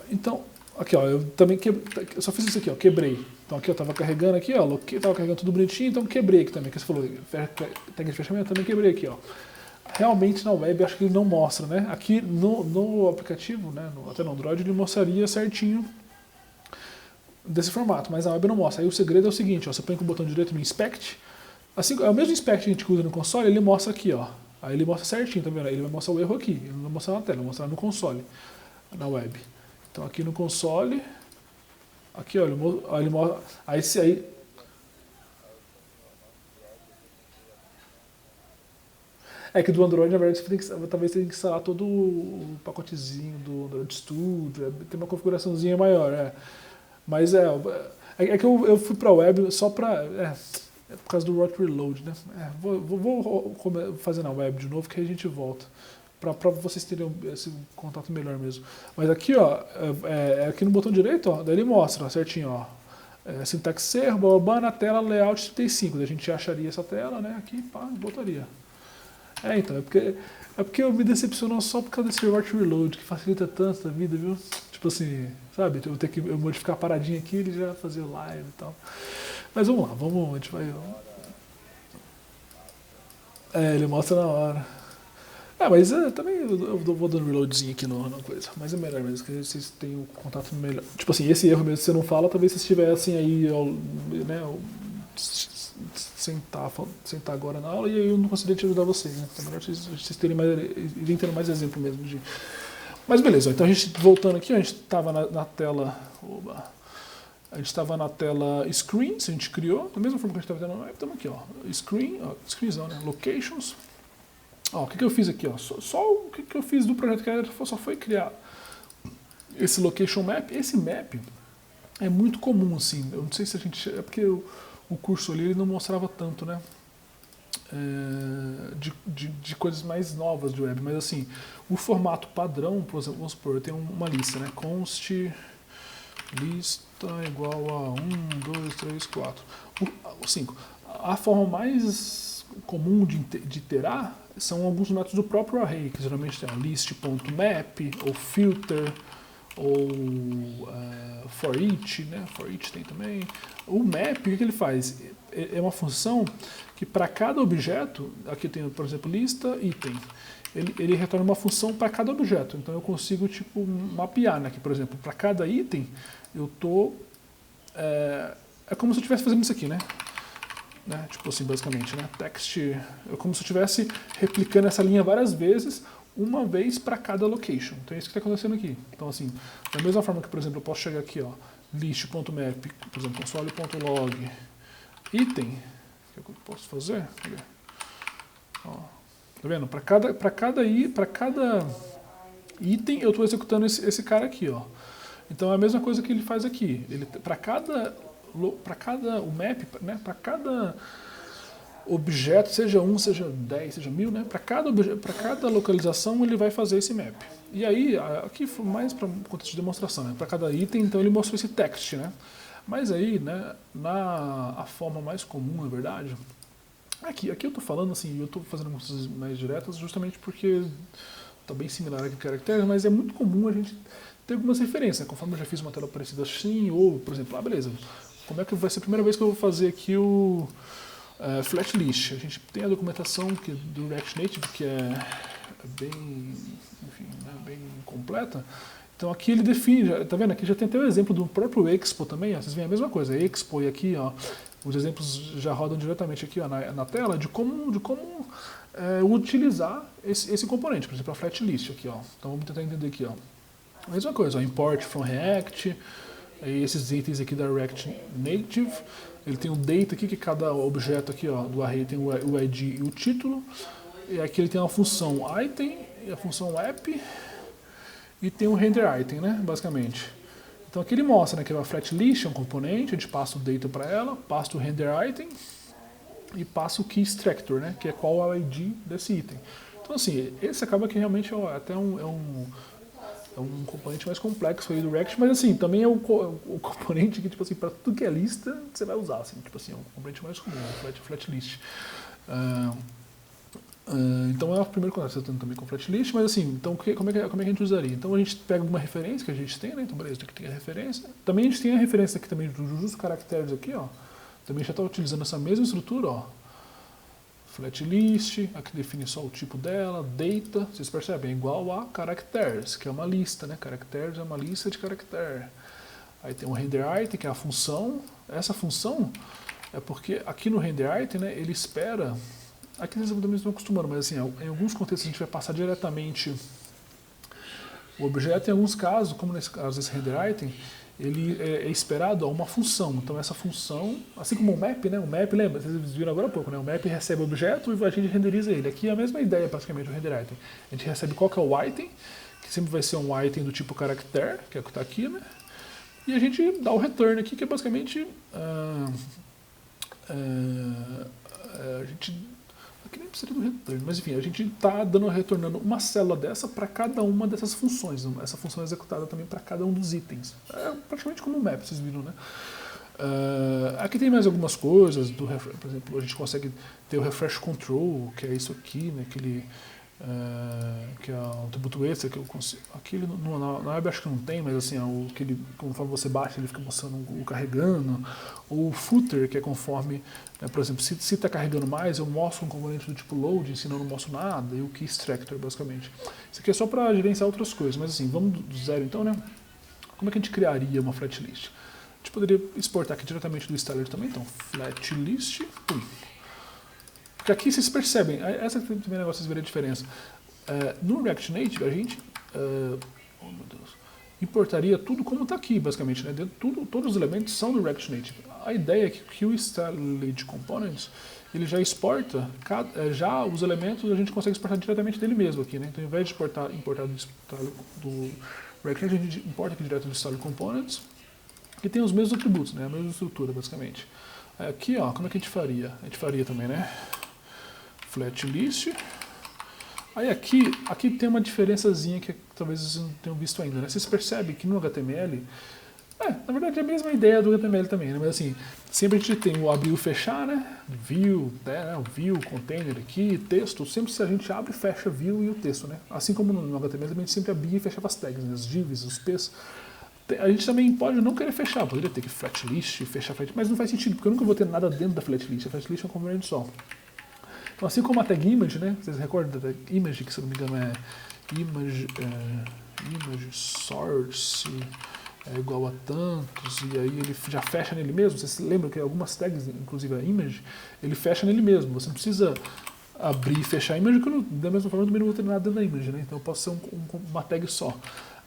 Então, aqui ó, eu também eu só fiz isso aqui, ó, quebrei. Então aqui eu tava carregando aqui, ó, tava carregando tudo bonitinho, então quebrei aqui também, que você falou, tag de fechamento, também quebrei aqui, ó. Realmente na web acho que ele não mostra, né? Aqui no aplicativo, né, até no Android, ele mostraria certinho desse formato, mas na web não mostra. Aí o segredo é o seguinte, ó, você põe com o botão direito no Inspect, assim, é o mesmo Inspect que a gente usa no console, ele mostra aqui, ó. Aí ele mostra certinho, tá vendo? Ele vai mostrar o erro aqui, ele não vai mostrar na tela, ele vai mostrar no console, na web. Então aqui no console, aqui ó, ele mostra, aí é que do Android, na verdade, talvez você tenha que instalar todo o pacotezinho do Android Studio, tem uma configuraçãozinha maior, Mas é que eu fui pra web só pra, por causa do Rot Reload, né? Vou fazer na web de novo, que aí a gente volta. Pra vocês terem esse contato melhor mesmo. Mas aqui, ó, aqui no botão direito, ó, daí ele mostra ó, certinho, ó. Sintaxe ser, babá, na tela layout 35. Daí a gente acharia essa tela, né? Aqui, pá, botaria. Então, é porque eu me decepciono só por causa desse Rot Reload, que facilita tanto a vida, viu? Tipo assim, sabe? Eu ter que modificar a paradinha aqui, ele já fazia live e tal. Mas vamos lá, a gente vai. Ele mostra na hora. Mas também eu vou dando reloadzinho aqui na coisa. Mas é melhor mesmo, que vocês tenham um contato melhor. Tipo assim, esse erro mesmo que você não fala, talvez vocês estivessem aí, né, sentar agora na aula e aí eu não conseguiria te ajudar vocês, né? É melhor vocês irem tendo mais exemplo mesmo de. Mas beleza, então a gente voltando aqui, a gente estava na tela. Oba, a gente estava na tela Screens, a gente criou, da mesma forma que a gente estava tendo na web, estamos aqui, ó. Screens não, né? Locations. Ó, o que eu fiz aqui? Ó? Só o que eu fiz do projeto que só foi criar esse location map. Esse map é muito comum, assim. Eu não sei se a gente. É porque o curso ali ele não mostrava tanto, né? De coisas mais novas de web, mas assim, o formato padrão, por exemplo, vamos supor, eu tenho uma lista, né? Const lista igual a 1, 2, 3, 4. 5. A forma mais comum de iterar são alguns métodos do próprio array, que geralmente tem list.map, ou filter, ou for each, né? For each tem também. O map, o que ele faz? É uma função que para cada objeto, aqui tem, por exemplo, lista, item, ele retorna uma função para cada objeto. Então eu consigo tipo mapear, né? Que, por exemplo, para cada item, eu tô é como se eu estivesse fazendo isso aqui, né? Tipo assim, basicamente, né? Text, é como se eu estivesse replicando essa linha várias vezes, uma vez para cada location. Então é isso que está acontecendo aqui. Então assim, da mesma forma que, por exemplo, eu posso chegar aqui, ó, list.map, por exemplo, console.log, item, o que eu posso fazer? Ó, tá vendo? Para cada item eu estou executando esse cara aqui, ó. Então é a mesma coisa que ele faz aqui. Para cada o map, né, para cada objeto, seja 1, seja 10, seja 1000, né, para cada localização ele vai fazer esse map. E aí, aqui foi mais para um contexto de demonstração, né, para cada item, então ele mostrou esse text, né. Mas aí, né, a forma mais comum, na verdade, aqui eu estou falando assim, eu estou fazendo coisas mais diretas justamente porque está bem similar aqui com caracteres, mas é muito comum a gente ter algumas referências, né? Conforme eu já fiz uma tela parecida assim, ou, por exemplo, beleza, como é que vai ser a primeira vez que eu vou fazer aqui o flat list? A gente tem a documentação do React Native, que é bem, enfim, né, bem completa. Então aqui ele define, tá vendo? Aqui já tem até o exemplo do próprio Expo também, ó, vocês veem a mesma coisa, Expo e aqui, ó, os exemplos já rodam diretamente aqui ó, na tela de como utilizar esse componente, por exemplo, a flat list aqui, ó. Então vamos tentar entender aqui, ó. A mesma coisa, ó, import from React, esses itens aqui da React Native, ele tem o data aqui, que cada objeto aqui ó, do array tem o ID e o título, e aqui ele tem a função item e a função app, e tem o render item, né, basicamente. Então aqui ele mostra, né, que a flat list é um componente, a gente passa o data para ela, passa o render item e passa o key extractor, né, que é qual é o ID desse item. Então assim, esse acaba que realmente é até um componente mais complexo aí do React, mas assim, também é o componente que, tipo assim, para tudo que é lista, você vai usar, assim, tipo assim, é um componente mais comum, flat list. Então é o primeiro contato que você está tendo também com o flatlist, mas assim, então como é que a gente usaria? Então a gente pega alguma referência que a gente tem, né? Então beleza, aqui tem a referência. Também a gente tem a referência aqui também dos caracteres aqui, ó. Também já está utilizando essa mesma estrutura, ó. Flatlist, aqui define só o tipo dela, data, vocês percebem, é igual a characters, que é uma lista, né? Characters é uma lista de caractere. Aí tem o render item, que é a função. Essa função é porque aqui no render item, né, ele espera. Aqui vocês também estão acostumando, mas assim, em alguns contextos a gente vai passar diretamente o objeto. Em alguns casos, como nesse caso desse render item, ele é esperado a uma função. Então essa função, assim como o map, né? O map, lembra, vocês viram agora há pouco, né? O map recebe o objeto e a gente renderiza ele. Aqui é a mesma ideia praticamente do render item. A gente recebe qual que é o item, que sempre vai ser um item do tipo character, que é o que está aqui, né? E a gente dá o return aqui, que é basicamente a gente aqui nem precisa do return, mas enfim, a gente está retornando uma célula dessa para cada uma dessas funções. Essa função é executada também para cada um dos itens. É praticamente como um map, vocês viram, né? Aqui tem mais algumas coisas, por exemplo, a gente consegue ter o refresh control, que é isso aqui, né? Que é um atributo extra que eu consigo. Aqui na web acho que não tem, mas assim, conforme você baixa ele fica mostrando o carregando. O footer, que é conforme, né, por exemplo, se está carregando mais, eu mostro um componente do tipo load, senão eu não mostro nada, e o key extractor, basicamente. Isso aqui é só para gerenciar outras coisas, mas assim, vamos do zero então, né? Como é que a gente criaria uma flatlist? A gente poderia exportar aqui diretamente do styler também, então flatlist, pum. Porque aqui vocês percebem, essa também é um negócio, vocês verem a diferença. No React Native, a gente oh meu Deus, importaria tudo como está aqui, basicamente. Né? Todos os elementos são do React Native. A ideia é que o Styled Components ele já exporta, já os elementos a gente consegue exportar diretamente dele mesmo aqui. Né? Então, ao invés de importar do React Native, a gente importa aqui direto do Styled Components, que tem os mesmos atributos, né? A mesma estrutura, basicamente. Aqui, ó, como é que a gente faria? A gente faria também, né? Flatlist. Aí aqui tem uma diferençazinha que talvez vocês não tenham visto ainda, né? Vocês percebem que no HTML, na verdade é a mesma ideia do HTML também, né? Mas assim, sempre a gente tem o abrir e o fechar, né? View, né? O view, container aqui, texto, sempre se a gente abre e fecha view e o texto, né? Assim como no HTML também a gente sempre abria e fechava as tags, né? As divs, os P's. A gente também pode não querer fechar, poderia ter que flatlist, fechar flatlist, mas não faz sentido, porque eu nunca vou ter nada dentro da flatlist. A flatlist é um componente só. Então, assim como a tag image, né? Vocês recordam da tag image, que se não me engano é image source é igual a tantos, e aí ele já fecha nele mesmo. Vocês lembram que algumas tags, inclusive a image, ele fecha nele mesmo. Você não precisa abrir e fechar a image, que da mesma forma eu também não vou ter nada dentro da image, né? Então eu posso ser uma tag só.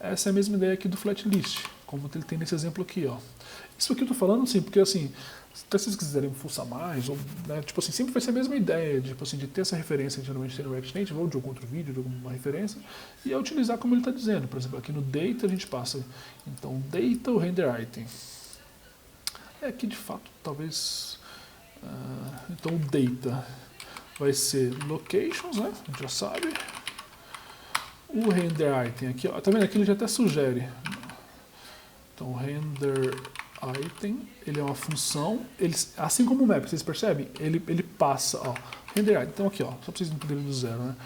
Essa é a mesma ideia aqui do flatlist, como ele tem nesse exemplo aqui, ó. Isso aqui eu tô falando assim, porque assim, se vocês quiserem fuçar mais, ou, né, tipo assim, sempre vai ser a mesma ideia, tipo assim, de ter essa referência que geralmente tem no React Native, ou de algum outro vídeo, de alguma referência, e é utilizar como ele está dizendo. Por exemplo, aqui no data a gente passa, então, data, o render item. Aqui de fato, talvez, então o data vai ser locations, né, a gente já sabe. O render item aqui, ó, tá vendo? Aqui ele já até sugere. Então, o render item, ele é uma função, assim como o map, vocês percebem? Ele passa, ó, render item. Então aqui, ó, só para vocês entenderem do zero, né?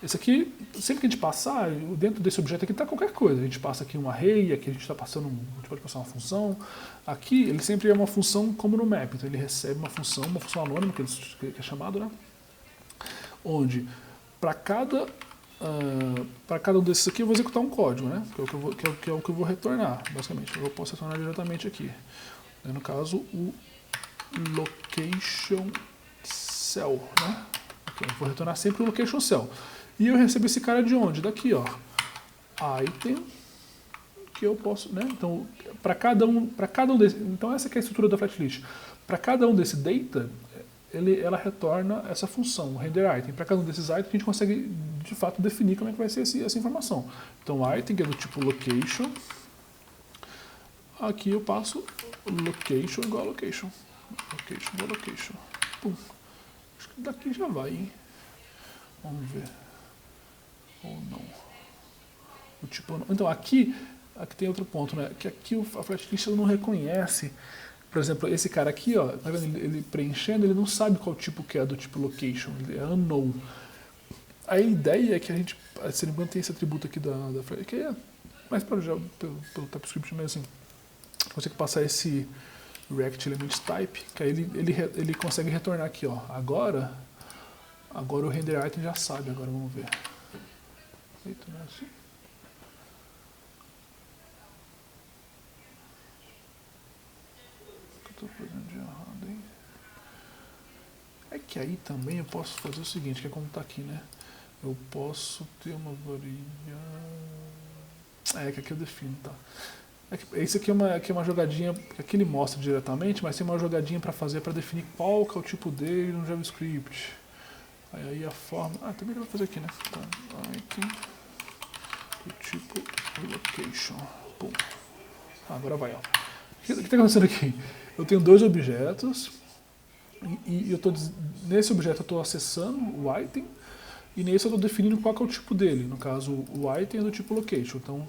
Esse aqui, sempre que a gente passar, dentro desse objeto aqui está qualquer coisa. A gente passa aqui um array, aqui a gente está passando, a gente pode passar uma função. Aqui ele sempre é uma função como no map, então ele recebe uma função anônima, que é chamado, né? Onde, para cada um desses aqui eu vou executar um código, né? Que é o que eu vou retornar, basicamente. Eu posso retornar diretamente aqui. No caso, o location cell, né? Eu vou retornar sempre o location cell. E eu recebo esse cara de onde? Daqui, ó. Item, que eu posso, né? Então, para cada um desses, então essa que é a estrutura da flatlist. Para cada um desse data, ela retorna essa função, o render item. Para cada um desses items, a gente consegue, de fato, definir como é que vai ser essa informação. Então, item, que é do tipo location. Aqui eu passo location igual a location. Location igual a location. Pum. Acho que daqui já vai, hein? Vamos ver. Ou não. O tipo, então, aqui tem outro ponto, né? Que aqui a flatlist não reconhece. Por exemplo, esse cara aqui, ó, tá vendo? Ele preenchendo, ele não sabe qual tipo que é do tipo location, ele é unknown. a ideia é que a gente, se ele mantém esse atributo aqui que é mais pelo TypeScript mesmo, assim, consegue passar esse React Element Type, que aí ele consegue retornar aqui, ó. Agora o render item já sabe, agora vamos ver. Eita, não é assim? O que eu tô fazendo de errado, hein? É que aí também eu posso fazer o seguinte, que é como tá aqui, né? Eu posso ter uma varinha... que aqui eu defino, tá? Esse aqui é uma jogadinha que aqui ele mostra diretamente, mas tem uma jogadinha para fazer para definir qual que é o tipo dele no JavaScript. Aí a forma... também dá pra fazer aqui, né? Tá, item do tipo location. Pum. Agora vai, ó. O que está acontecendo aqui? Eu tenho dois objetos e nesse objeto eu estou acessando o item e nesse eu estou definindo qual que é o tipo dele. No caso, o item é do tipo location. Então,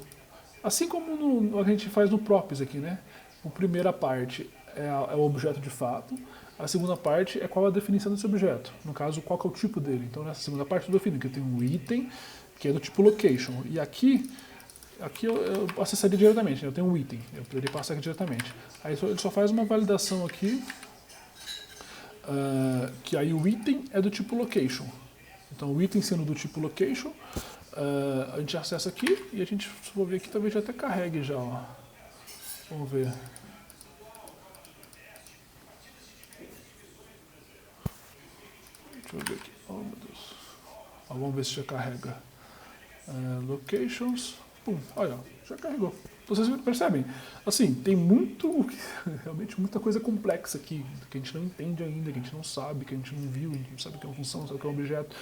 assim como a gente faz no props aqui, né? A primeira parte é o objeto de fato, a segunda parte é qual a definição desse objeto. No caso, qual que é o tipo dele. Então, nessa segunda parte eu defino que eu tenho um item que é do tipo location. E aqui eu acessaria diretamente, né? Eu tenho um item, eu poderia passar aqui diretamente. Aí ele só faz uma validação aqui, que aí o item é do tipo location. Então o item sendo do tipo location, a gente acessa aqui e a gente, se for ver aqui, talvez já até carregue já, ó. Vamos ver. Deixa eu ver aqui. Oh, meu Deus. Vamos ver se já carrega. Locations. Pum, olha, já carregou. Vocês percebem? Assim, tem realmente muita coisa complexa aqui, que a gente não entende ainda, que a gente não sabe, que a gente não viu, a gente não sabe o que é uma função, não sabe o que é um objeto,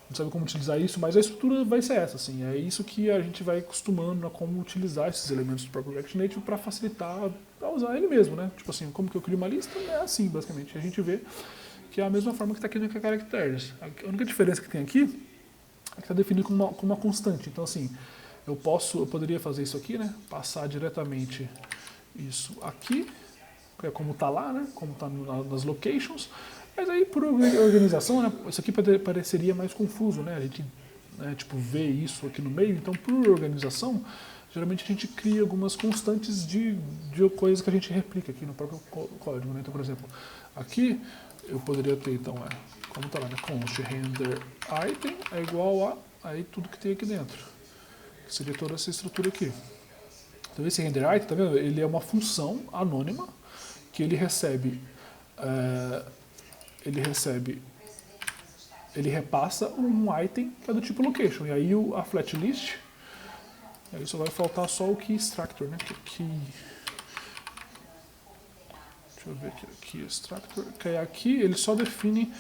não sabe como utilizar isso, mas a estrutura vai ser essa, assim. É isso que a gente vai acostumando a como utilizar esses elementos do próprio React Native para facilitar a usar ele mesmo, né? Tipo assim, como que eu crio uma lista? É assim, basicamente. A gente vê que é a mesma forma que está aqui no Characters. A única diferença que tem aqui é que está definido como uma constante. Então, assim, eu poderia fazer isso aqui, né? Passar diretamente isso aqui, que é como está lá, né? Como está nas locations. Mas aí, por organização, né? Isso aqui pareceria mais confuso, né? A gente, tipo, vê isso aqui no meio. Então, por organização, geralmente a gente cria algumas constantes de coisas que a gente replica aqui no próprio código, né? Então, por exemplo, aqui eu poderia ter, então, como está lá, né? Const render item é igual a aí tudo que tem aqui dentro. Seria toda essa estrutura aqui. Então esse render item, tá vendo? Ele é uma função anônima que ele repassa um item que é do tipo location. E aí a flat list, aí só vai faltar só o key extractor, né? Deixa eu ver aqui, key extractor, que aqui ele só define.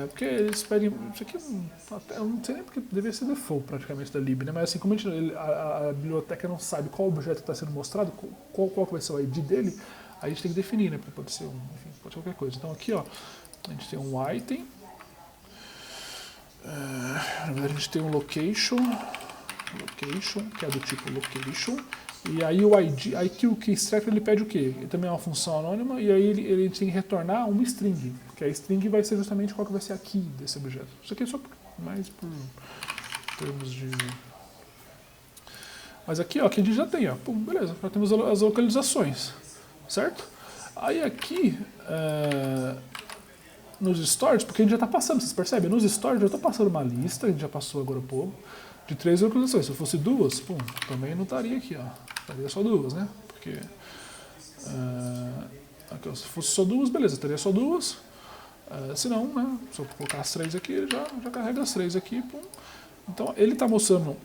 Porque eles pedem. Isso aqui eu não sei nem porque deveria ser default praticamente da lib, né? Mas assim, como a biblioteca não sabe qual objeto está sendo mostrado, qual vai ser o ID dele, a gente tem que definir, né? Pode ser enfim, pode ser qualquer coisa. Então aqui, ó, a gente tem um item. Na verdade a gente tem um location, que é do tipo location. E aí o ID, aí que o key extractor ele pede o quê? Ele também é uma função anônima e aí ele tem que retornar uma string, que a string vai ser justamente qual que vai ser a key desse objeto. Isso aqui é só mais por termos de... Mas aqui, ó, que a gente já tem, ó, pum, beleza, já temos as localizações, certo? Aí aqui, nos stores, porque a gente já está passando, vocês percebem? Nos stores já está passando uma lista, a gente já passou agora há pouco, de 3 localizações. Se fosse duas, pum, também não estaria aqui, ó. Estaria só duas, né? Porque aqui, ó, se fosse só duas, beleza, teria só duas. Se não, né? Se eu colocar as 3 aqui, ele já carrega as 3 aqui, pum. Então ele está mostrando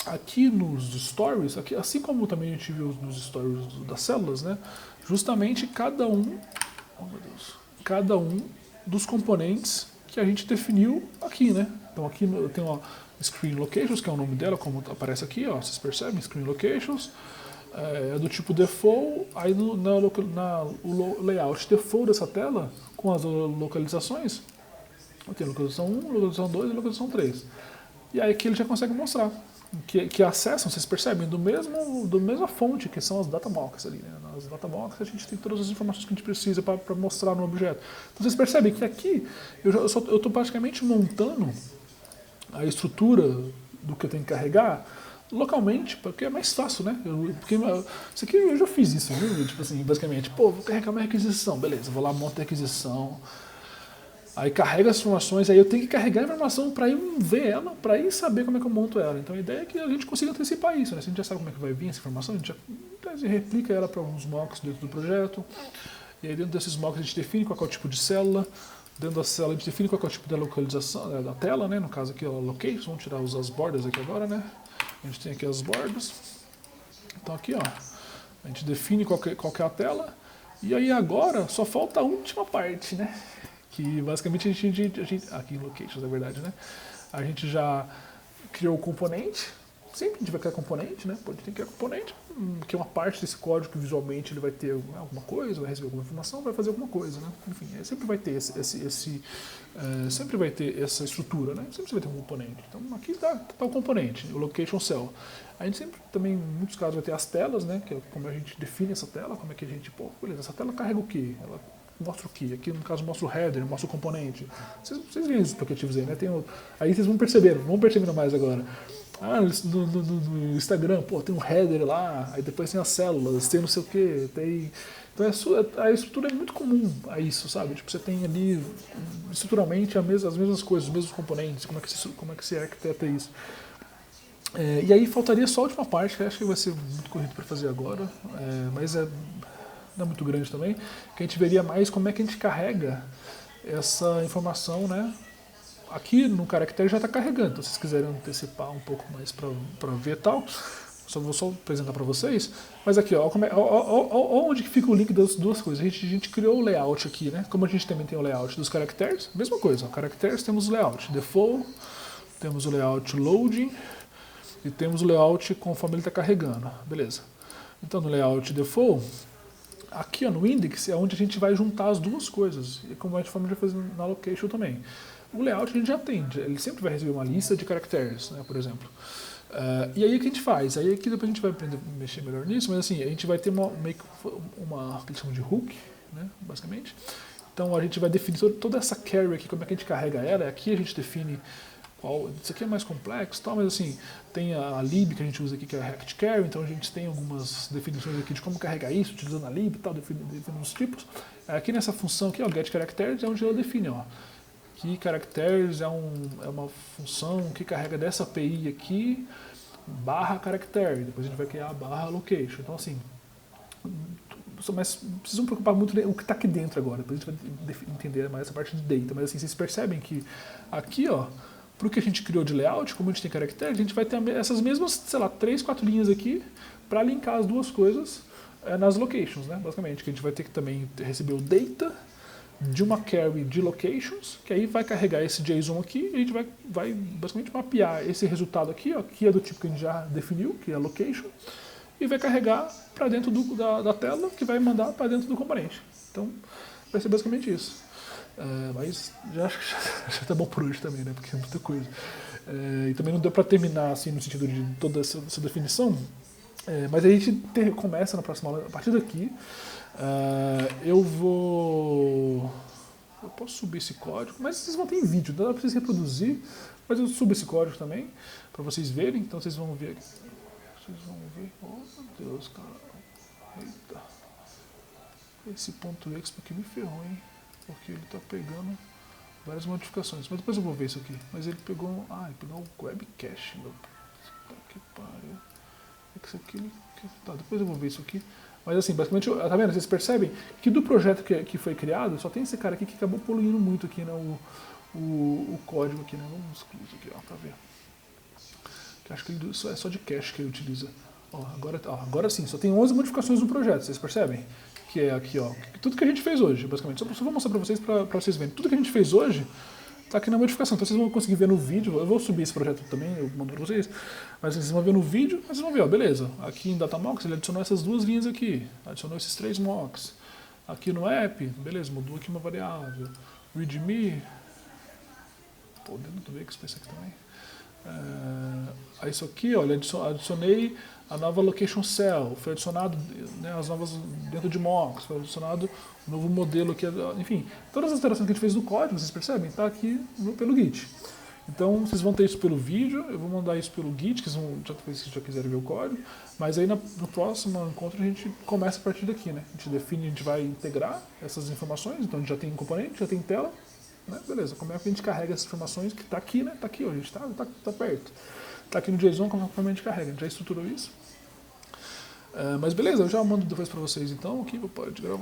aqui nos stories, aqui, assim como também a gente viu nos stories das células, né? Justamente cada um dos componentes que a gente definiu aqui, né? Então aqui eu tenho uma Screen Locations, que é o nome dela, como aparece aqui, ó, vocês percebem? Screen Locations, é do tipo default, aí no layout default dessa tela, com as localizações, eu tenho localização 1, localização 2 e localização 3. E aí aqui ele já consegue mostrar, que acessam, vocês percebem, do mesma fonte, que são as datamocks ali, né? Nas datamocks a gente tem todas as informações que a gente precisa para mostrar no objeto. Então vocês percebem que aqui eu estou praticamente montando a estrutura do que eu tenho que carregar localmente, porque é mais fácil, né? Porque isso aqui eu já fiz isso, viu? Tipo assim, basicamente, pô, vou carregar uma requisição, beleza, vou lá, monto a requisição, aí carrega as informações, aí eu tenho que carregar a informação para ir ver ela, para ir saber como é que eu monto ela. Então a ideia é que a gente consiga antecipar isso, né? Se a gente já sabe como é que vai vir essa informação, a gente já replica ela para alguns mocks dentro do projeto, e aí dentro desses mocks a gente define qual é o tipo de célula, dentro da célula a gente define qual é o tipo da localização da tela, né? No caso aqui, ó, location, vamos tirar as bordas aqui agora, né? A gente tem aqui as bordas. Então aqui, ó, a gente define qual que é a tela, e aí agora só falta a última parte, né? Que basicamente a gente aqui em locations, na verdade, né? A gente já criou o componente. Sempre a gente vai criar componente, né? Pode ter que criar componente, que é uma parte desse código que visualmente ele vai ter alguma coisa, vai receber alguma informação, vai fazer alguma coisa, né? Enfim, sempre vai ter sempre vai ter essa estrutura, né? Sempre vai ter um componente. Então aqui tá o componente, o location cell. A gente sempre também, em muitos casos, vai ter as telas, né? Que é como a gente define essa tela, como é que a gente, pô, beleza, essa tela carrega o quê? Ela mostra o quê? Aqui no caso mostra o header, mostra o componente. Vocês veem os aplicativos aí, né? Aí vocês vão percebendo mais agora. No Instagram, pô, tem um header lá, aí depois tem as células, tem não sei o que, tem. Então a estrutura é muito comum a isso, sabe? Tipo, você tem ali estruturalmente as mesmas coisas, os mesmos componentes, como é que se arquiteta isso. E aí faltaria só a última parte, que eu acho que vai ser muito corrido para fazer agora, mas não é muito grande também, que a gente veria mais como é que a gente carrega essa informação, né? Aqui no caractere já está carregando, então se vocês quiserem antecipar um pouco mais para ver tal, vou só apresentar para vocês. Mas aqui, ó, onde que fica o link das duas coisas. A gente criou o layout aqui, né? Como a gente também tem o layout dos caracteres, mesma coisa. Ó, caracteres temos o layout default, temos o layout loading e temos o layout conforme ele está carregando, beleza. Então no layout default, aqui ó, no index é onde a gente vai juntar as duas coisas, e como a gente vai fazer na location também. O layout a gente já tem, ele sempre vai receber uma lista de caracteres, né, por exemplo. E aí o que a gente faz? Aí aqui depois a gente vai aprender a mexer melhor nisso, mas assim, a gente vai ter meio que uma que eles chamam de hook, né, basicamente. Então a gente vai definir toda essa carry aqui, como é que a gente carrega ela. Aqui a gente define isso aqui é mais complexo, tal, mas assim, tem a lib que a gente usa aqui, que é a rect carry, então a gente tem algumas definições aqui de como carregar isso, utilizando a lib e tal, definindo os tipos. Aqui nessa função aqui, ó, get characters, é onde ela define, ó, que characters é uma função que carrega dessa API aqui, barra character, depois a gente vai criar a barra location. Então assim, mas precisam preocupar muito com o que está aqui dentro agora, depois a gente vai entender mais essa parte de data, mas assim, vocês percebem que aqui, ó, para o que a gente criou de layout, como a gente tem caracteres, a gente vai ter essas mesmas, sei lá, 3, 4 linhas aqui para linkar as duas coisas nas locations, né? Basicamente, que a gente vai ter que também receber o data de uma carry de locations, que aí vai carregar esse JSON aqui e a gente vai basicamente mapear esse resultado aqui, ó, que é do tipo que a gente já definiu, que é a location, e vai carregar para dentro da tela, que vai mandar para dentro do componente. Então, vai ser basicamente isso. Mas já tá bom por hoje também, né? Porque é muita coisa. E também não deu para terminar assim no sentido de toda essa definição. Mas a gente começa na próxima aula. A partir daqui, eu posso subir esse código, mas vocês vão ter em vídeo, não dá para vocês reproduzir, mas eu subo esse código também para vocês verem. Então vocês vão ver aqui. Vocês vão ver. Oh meu Deus, cara. Eita. Esse ponto .exp aqui me ferrou, hein? Porque ele está pegando várias modificações. Mas depois eu vou ver isso aqui. Mas ele pegou. Ele pegou o web cache. Que pariu. É que isso aqui. Tá, depois eu vou ver isso aqui. Mas assim, basicamente, tá vendo? Vocês percebem que do projeto que foi criado, só tem esse cara aqui que acabou poluindo muito aqui, né? O código aqui, né? Vamos excluir isso aqui, ó, pra ver. Que acho que ele é só de cache que ele utiliza. Agora sim, só tem 11 modificações no projeto, vocês percebem? Que é aqui, ó, tudo que a gente fez hoje, basicamente. Só vou mostrar para vocês verem. Tudo que a gente fez hoje está aqui na modificação. Então vocês vão conseguir ver no vídeo. Eu vou subir esse projeto também, eu mando para vocês. Mas vocês vão ver no vídeo, mas vocês vão ver, ó, beleza. Aqui em Datamocks ele adicionou essas duas linhas aqui. Adicionou esses 3 mocks. Aqui no app, beleza, mudou aqui uma variável. Readme. Pô, dentro do Expo esse aqui também. Isso aqui, olha, adicionei a nova location cell, foi adicionado, né, as novas dentro de mocks, foi adicionado um novo modelo aqui, enfim, todas as alterações que a gente fez no código, vocês percebem, está aqui pelo Git. Então vocês vão ter isso pelo vídeo, eu vou mandar isso pelo Git, que vocês já quiserem ver o código, mas aí no próximo encontro a gente começa a partir daqui, né? A gente define, a gente vai integrar essas informações, então a gente já tem componente, já tem tela, né? Beleza, como é que a gente carrega essas informações que está aqui, né? Está aqui, ó, a gente tá perto. Está aqui no JSON, como é que a gente carrega? A gente já estruturou isso. Mas beleza, eu já mando depois para vocês então, aqui, vou parar de gravar.